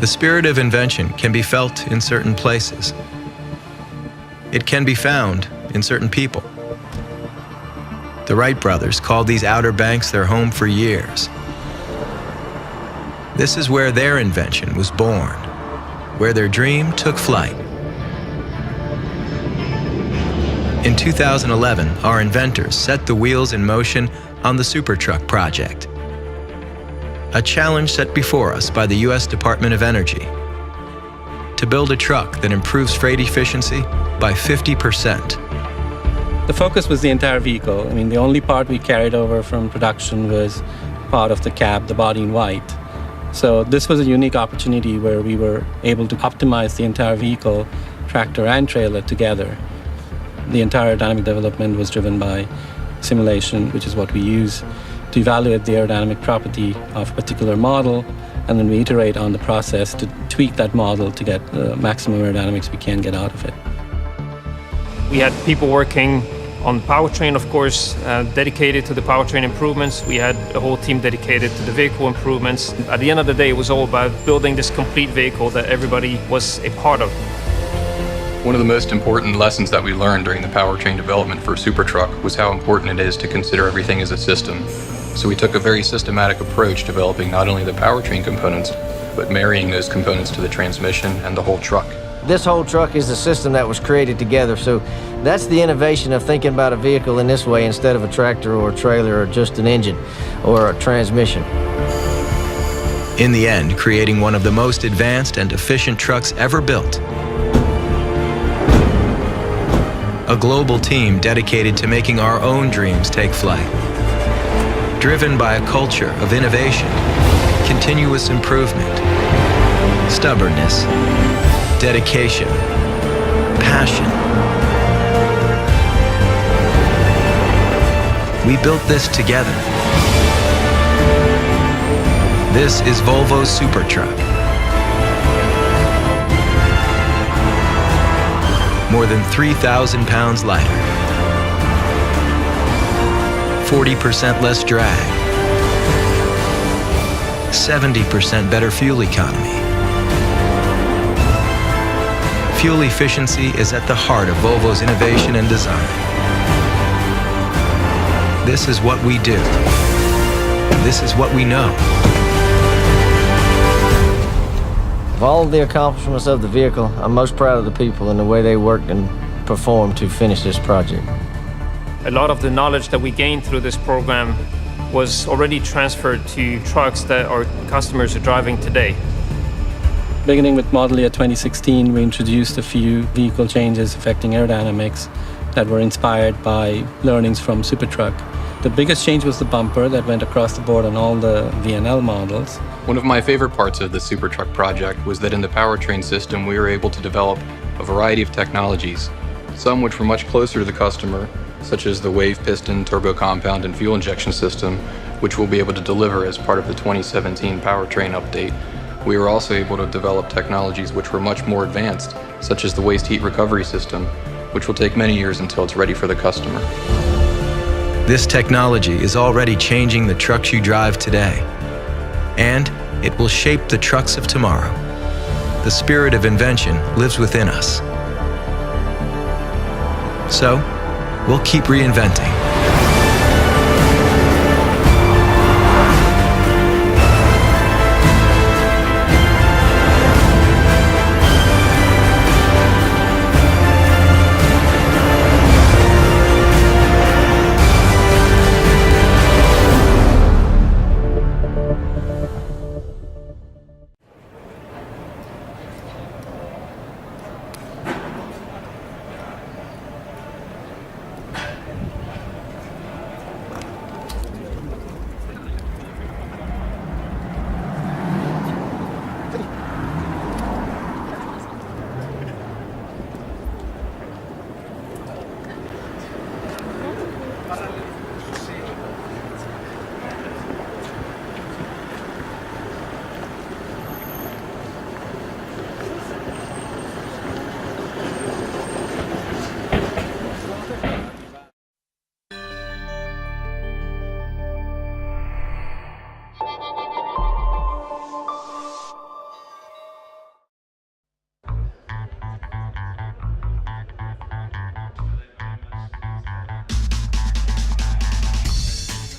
The spirit of invention can be felt in certain places. It can be found in certain people. The Wright brothers called these Outer Banks their home for years. This is where their invention was born, where their dream took flight. In 2011, our inventors set the wheels in motion on the Supertruck project, a challenge set before us by the U.S. Department of Energy to build a truck that improves freight efficiency by 50%. The focus was the entire vehicle. I mean, the only part we carried over from production was part of the cab, the body in white. So this was a unique opportunity where we were able to optimize the entire vehicle, tractor and trailer together. The entire dynamic development was driven by simulation, which is what we use to evaluate the aerodynamic property of a particular model, and then we iterate on the process to tweak that model to get the maximum aerodynamics we can get out of it. We had people working on the powertrain, of course, dedicated to the powertrain improvements. We had a whole team dedicated to the vehicle improvements. At the end of the day, it was all about building this complete vehicle that everybody was a part of. One of the most important lessons that we learned during the powertrain development for Supertruck was how important it is to consider everything as a system. So we took a very systematic approach developing not only the powertrain components, but marrying those components to the transmission and the whole truck. This whole truck is a system that was created together, so that's the innovation of thinking about a vehicle in this way instead of a tractor or a trailer or just an engine or a transmission. In the end, creating one of the most advanced and efficient trucks ever built. A global team dedicated to making our own dreams take flight. Driven by a culture of innovation, continuous improvement, stubbornness, dedication, passion. We built this together. This is Volvo's Supertruck. More than 3,000 pounds lighter. 40% less drag. 70% better fuel economy. Fuel efficiency is at the heart of Volvo's innovation and design. This is what we do. This is what we know. Of all of the accomplishments of the vehicle, I'm most proud of the people and the way they worked and performed to finish this project. A lot of the knowledge that we gained through this program was already transferred to trucks that our customers are driving today. Beginning with model year 2016, we introduced a few vehicle changes affecting aerodynamics that were inspired by learnings from Supertruck. The biggest change was the bumper that went across the board on all the VNL models. One of my favorite parts of the Supertruck project was that in the powertrain system we were able to develop a variety of technologies, some which were much closer to the customer, such as the wave piston, turbo compound, and fuel injection system, which we'll be able to deliver as part of the 2017 powertrain update. We were also able to develop technologies which were much more advanced, such as the waste heat recovery system, which will take many years until it's ready for the customer. This technology is already changing the trucks you drive today, and it will shape the trucks of tomorrow. The spirit of invention lives within us. So, we'll keep reinventing.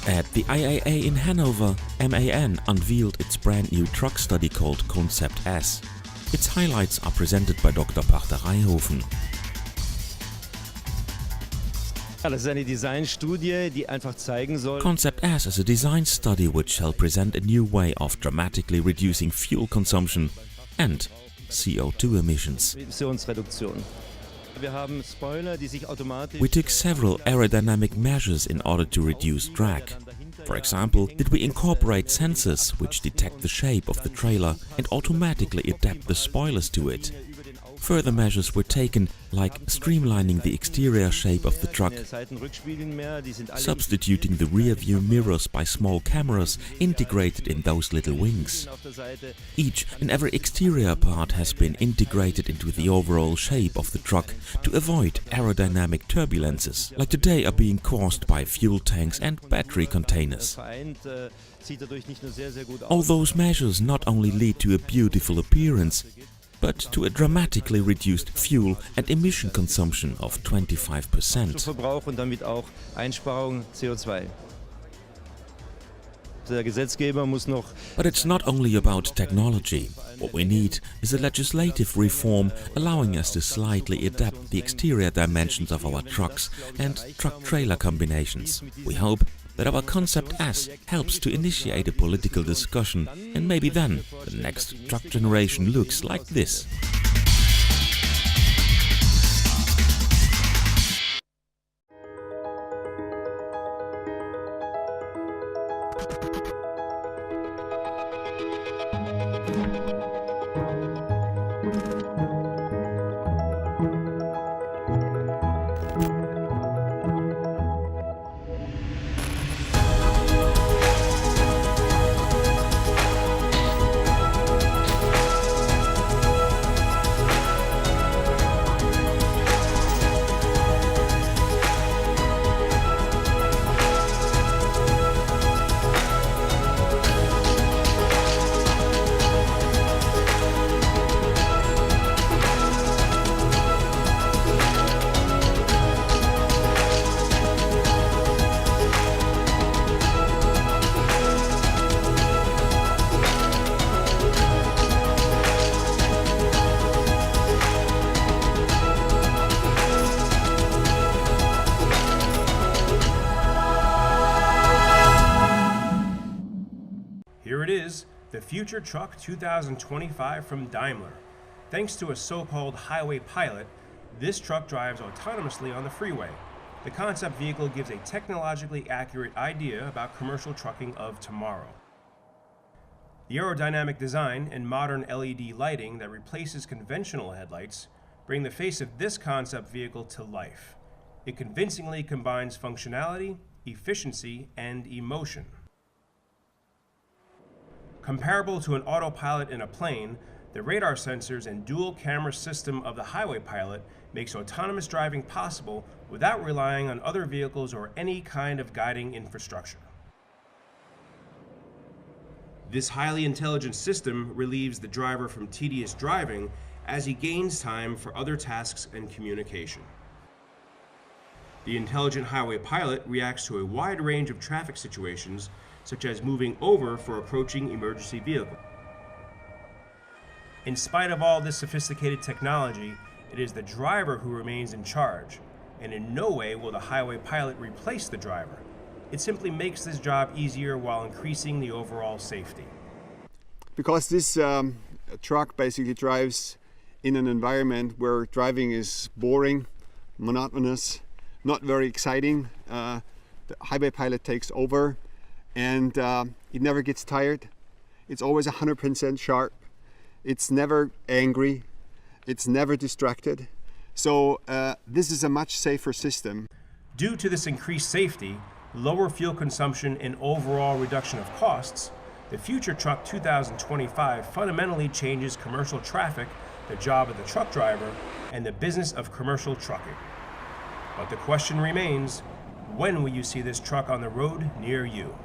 At the IAA in Hanover, MAN unveiled its brand new truck study called Concept S. Its highlights are presented by Dr. Pachter Reihofen. Das ist eine Designstudie, die einfach zeigen soll. Concept S is a design study which shall present a new way of dramatically reducing fuel consumption and CO2 emissions. Emissionsreduktion. Wir haben Spoiler, die sich automatisch. We took several aerodynamic measures in order to reduce drag. For example, did we incorporate sensors which detect the shape of the trailer and automatically adapt the spoilers to it? Further measures were taken, like streamlining the exterior shape of the truck, substituting the rear view mirrors by small cameras integrated in those little wings. Each and every exterior part has been integrated into the overall shape of the truck to avoid aerodynamic turbulences, like today are being caused by fuel tanks and battery containers. All those measures not only lead to a beautiful appearance, but to a dramatically reduced fuel and emission consumption of 25%. Verbrauch und damit auch Einsparung CO2. Der Gesetzgeber muss noch. But it's not only about technology. What we need is a legislative reform allowing us to slightly adapt the exterior dimensions of our trucks and truck-trailer combinations. We hope that our Concept S helps to initiate a political discussion, and maybe then the next truck generation looks like this. Here it is, the Future Truck 2025 from Daimler. Thanks to a so-called highway pilot, this truck drives autonomously on the freeway. The concept vehicle gives a technologically accurate idea about commercial trucking of tomorrow. The aerodynamic design and modern LED lighting that replaces conventional headlights bring the face of this concept vehicle to life. It convincingly combines functionality, efficiency, and emotion. Comparable to an autopilot in a plane, the radar sensors and dual camera system of the highway pilot makes autonomous driving possible without relying on other vehicles or any kind of guiding infrastructure. This highly intelligent system relieves the driver from tedious driving as he gains time for other tasks and communication. The intelligent highway pilot reacts to a wide range of traffic situations, such as moving over for approaching emergency vehicle. In spite of all this sophisticated technology, it is the driver who remains in charge, and in no way will the highway pilot replace the driver. It simply makes this job easier while increasing the overall safety. Because this truck basically drives in an environment where driving is boring, monotonous, not very exciting, the highway pilot takes over, and it never gets tired. It's always 100% sharp. It's never angry. It's never distracted. So this is a much safer system. Due to this increased safety, lower fuel consumption, and overall reduction of costs, the Future Truck 2025 fundamentally changes commercial traffic, the job of the truck driver, and the business of commercial trucking. But the question remains, when will you see this truck on the road near you?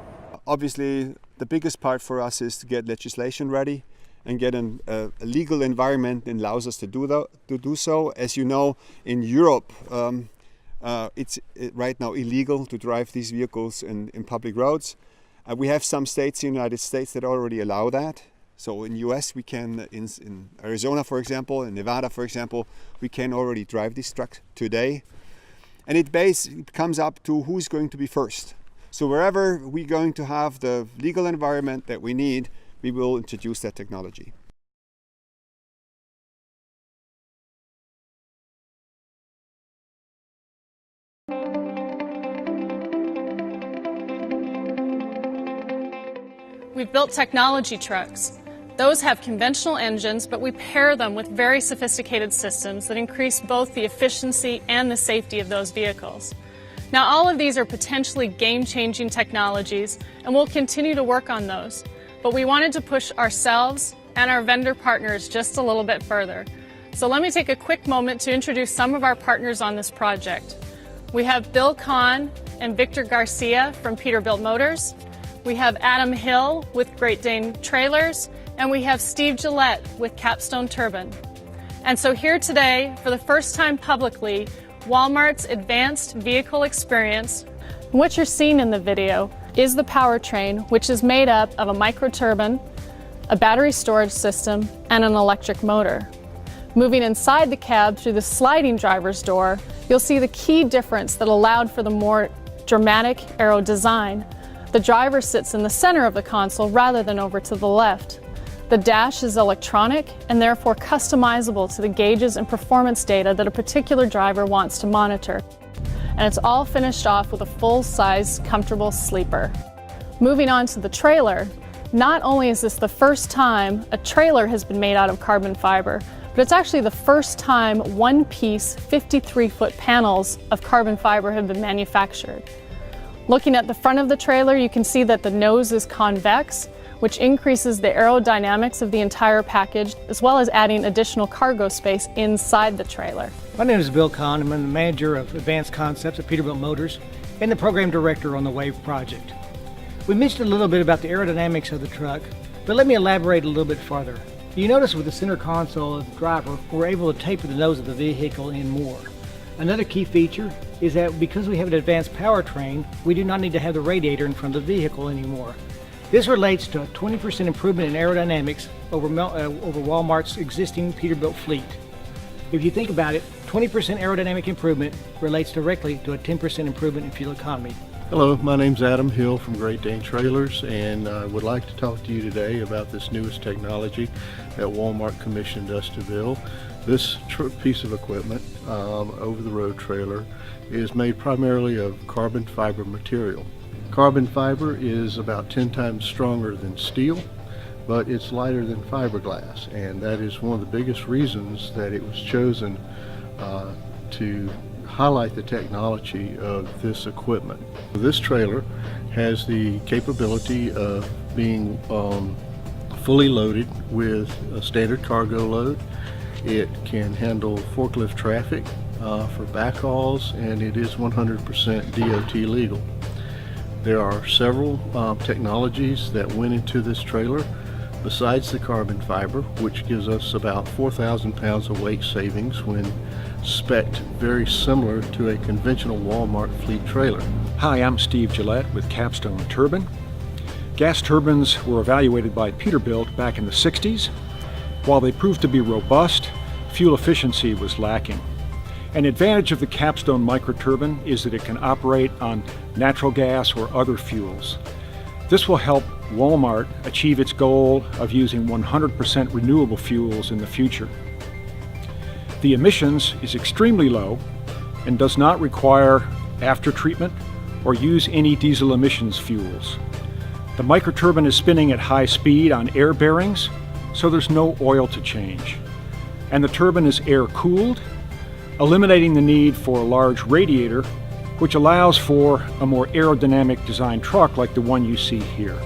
Obviously, the biggest part for us is to get legislation ready and get a legal environment that allows us to do so. As you know, in Europe, It's right now illegal to drive these vehicles in public roads. We have some states in the United States that already allow that. So in US we can, in Arizona for example, in Nevada for example, we can already drive these trucks today. And it comes up to who's going to be first. So wherever we're going to have the legal environment that we need, we will introduce that technology. We've built technology trucks. Those have conventional engines, but we pair them with very sophisticated systems that increase both the efficiency and the safety of those vehicles. Now, all of these are potentially game-changing technologies, and we'll continue to work on those. But we wanted to push ourselves and our vendor partners just a little bit further. So let me take a quick moment to introduce some of our partners on this project. We have Bill Kahn and Victor Garcia from Peterbilt Motors. We have Adam Hill with Great Dane Trailers, and we have Steve Gillette with Capstone Turbine. And so here today, for the first time publicly, Walmart's Advanced Vehicle Experience. What you're seeing in the video is the powertrain, which is made up of a microturbine, a battery storage system, and an electric motor. Moving inside the cab through the sliding driver's door, you'll see the key difference that allowed for the more dramatic aero design. The driver sits in the center of the console rather than over to the left. The dash is electronic and therefore customizable to the gauges and performance data that a particular driver wants to monitor. And it's all finished off with a full-size, comfortable sleeper. Moving on to the trailer, not only is this the first time a trailer has been made out of carbon fiber, but it's actually the first time one-piece 53-foot panels of carbon fiber have been manufactured. Looking at the front of the trailer, you can see that the nose is convex, which increases the aerodynamics of the entire package, as well as adding additional cargo space inside the trailer. My name is Bill Kahn. I'm the manager of Advanced Concepts at Peterbilt Motors and the program director on the WAVE project. We mentioned a little bit about the aerodynamics of the truck, but let me elaborate a little bit farther. You notice with the center console of the driver, we're able to taper the nose of the vehicle in more. Another key feature is that because we have an advanced powertrain, we do not need to have the radiator in front of the vehicle anymore. This relates to a 20% improvement in aerodynamics over Walmart's existing Peterbilt fleet. If you think about it, 20% aerodynamic improvement relates directly to a 10% improvement in fuel economy. Hello, my name's Adam Hill from Great Dane Trailers, and I would like to talk to you today about this newest technology that Walmart commissioned us to build. This piece of equipment, over-the-road trailer, is made primarily of carbon fiber material. Carbon fiber is about 10 times stronger than steel, but it's lighter than fiberglass, and that is one of the biggest reasons that it was chosen to highlight the technology of this equipment. This trailer has the capability of being fully loaded with a standard cargo load. It can handle forklift traffic for backhauls, and it is 100% DOT legal. There are several technologies that went into this trailer besides the carbon fiber, which gives us about 4,000 pounds of weight savings when spec'd very similar to a conventional Walmart fleet trailer. Hi, I'm Steve Gillette with Capstone Turbine. Gas turbines were evaluated by Peterbilt back in the 60s. While they proved to be robust, fuel efficiency was lacking. An advantage of the Capstone microturbine is that it can operate on natural gas or other fuels. This will help Walmart achieve its goal of using 100% renewable fuels in the future. The emissions is extremely low and does not require after-treatment or use any diesel emissions fuels. The microturbine is spinning at high speed on air bearings, so there's no oil to change. And the turbine is air-cooled, eliminating the need for a large radiator, which allows for a more aerodynamic design truck like the one you see here.